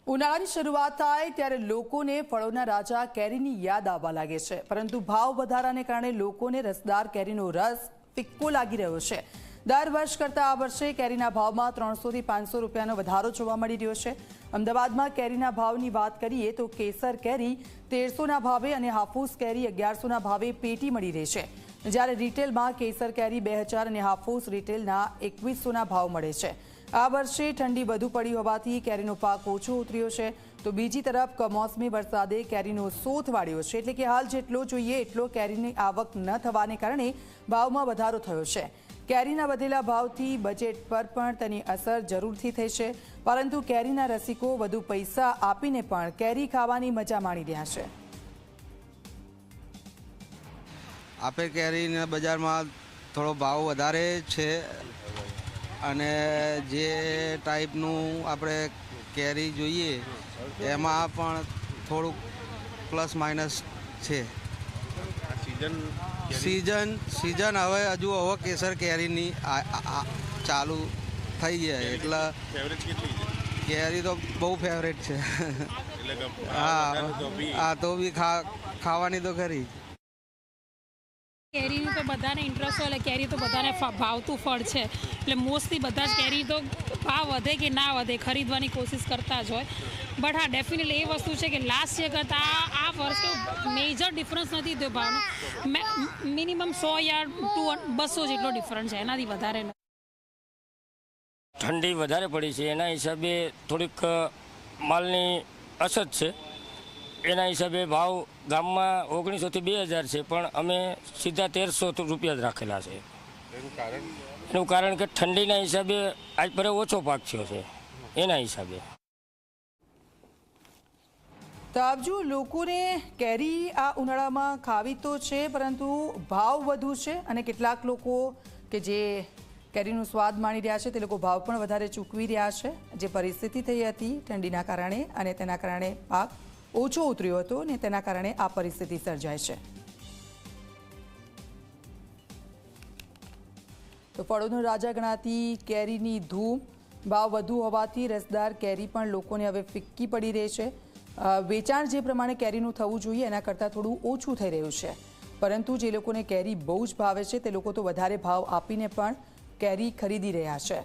ઉનાળાની શરૂઆત થાય ત્યારે લોકોને ફળોના રાજા કેરીની યાદ આવવા લાગે છે, પરંતુ ભાવ વધારાને કારણે લોકોને રસદાર કેરીનો રસ ફિક્કો લાગી રહ્યો છે। દર વર્ષ કરતાં આ વર્ષે કેરીના ભાવમાં 300 થી 500 રૂપિયાનો વધારો જોવા મળી રહ્યો છે। અમદાવાદમાં કેરીના ભાવની વાત કરીએ તો કેસર કેરી 1300ના ભાવે અને હાફૂસ કેરી 1100ના ભાવે પેટી મળી રહી છે, જ્યારે રિટેલમાં કેસર કેરી 2000 અને હાફૂસ રિટેલના 2100ના ભાવ મળે છે। આ વર્ષે ઠંડી વધુ પડી હોવાથી કેરીનો પાક ઓછો ઉતર્યો છે, તો બીજી તરફ કમોસમી વરસાદે કેરીનો સોથ વાળ્યો છે, એટલે કે હાલ જેટલો જોઈએ એટલો કેરીની આવક ન થવાને કારણે ભાવમાં વધારો થયો છે। કેરીના વધેલા ભાવથી બજેટ પર પણ તેની અસર જરૂરથી થઈ છે, પરંતુ કેરીના રસિકો વધુ પૈસા આપીને પણ કેરી ખાવાની મજા માણી રહ્યા છે। આપે કેરીના બજારમાં થોડો ભાવ વધારે છે અને જે ટાઈપનું આપણે કેરી જોઈએ એમાં પણ થોડુંક પ્લસ માઇનસ છે। સીઝન હવે કેસર કેરીની ચાલુ થઈ જાય એટલે કેરી તો બહુ ફેવરેટ છે। હા તો બી ખાવાની તો ખરી। કેરીનું તો બધાને ઇન્ટરેસ્ટ હોય, એટલે કેરી તો બધાને ભાવતું ફળ છે, એટલે મોસ્ટલી બધા જ કેરી તો ભાવ વધે કે ના વધે ખરીદવાની કોશિશ કરતા જ હોય। બટ હા, ડેફિનેટલી એ વસ્તુ છે કે લાસ્ટ યર કરતાં આ વર્ષે મેજર ડિફરન્સ નથી થયો ભાવનો, મિનિમમ 100 યા 200 જેટલો ડિફરન્સ છે, એનાથી વધારે નથી। ઠંડી વધારે પડી છે, એના હિસાબે થોડીક માલની અછત છે, એના હિસાબે ભાવ ગામમાં 1900 થી 2000 છે, પણ અમે સીધા 1300 રૂપિયા જ રાખેલા છે। એનું કારણ કે ઠંડીના હિસાબે આજ પર ઓછો પાક થયો છે, એના હિસાબે। તો આપજો લોકોને કેરી આ ઉનાળામાં ખાવી તો છે, પરંતુ ભાવ વધુ છે અને કેટલાક લોકો કે જે કેરીનો સ્વાદ માણી રહ્યા છે તે લોકો ભાવ પણ વધારે ચૂકવી રહ્યા છે। જે પરિસ્થિતિ થઈ હતી ઠંડીના કારણે અને તેના કારણે પાક ઓછો ઉતર્યો હતો અને તેના કારણે આ પરિસ્થિતિ સર્જાય છે। તો ફળોનો રાજા ગણાતી કેરીની ધૂમ, ભાવ વધુ હોવાથી રસદાર કેરી પણ લોકોને હવે ફિક્કી પડી રહી છે। વેચાણ જે પ્રમાણે કેરીનું થવું જોઈએ એના કરતાં થોડું ઓછું થઈ રહ્યું છે, પરંતુ જે લોકોને કેરી બહુ જ ભાવે છે તે લોકો તો વધારે ભાવ આપીને પણ કેરી ખરીદી રહ્યા છે।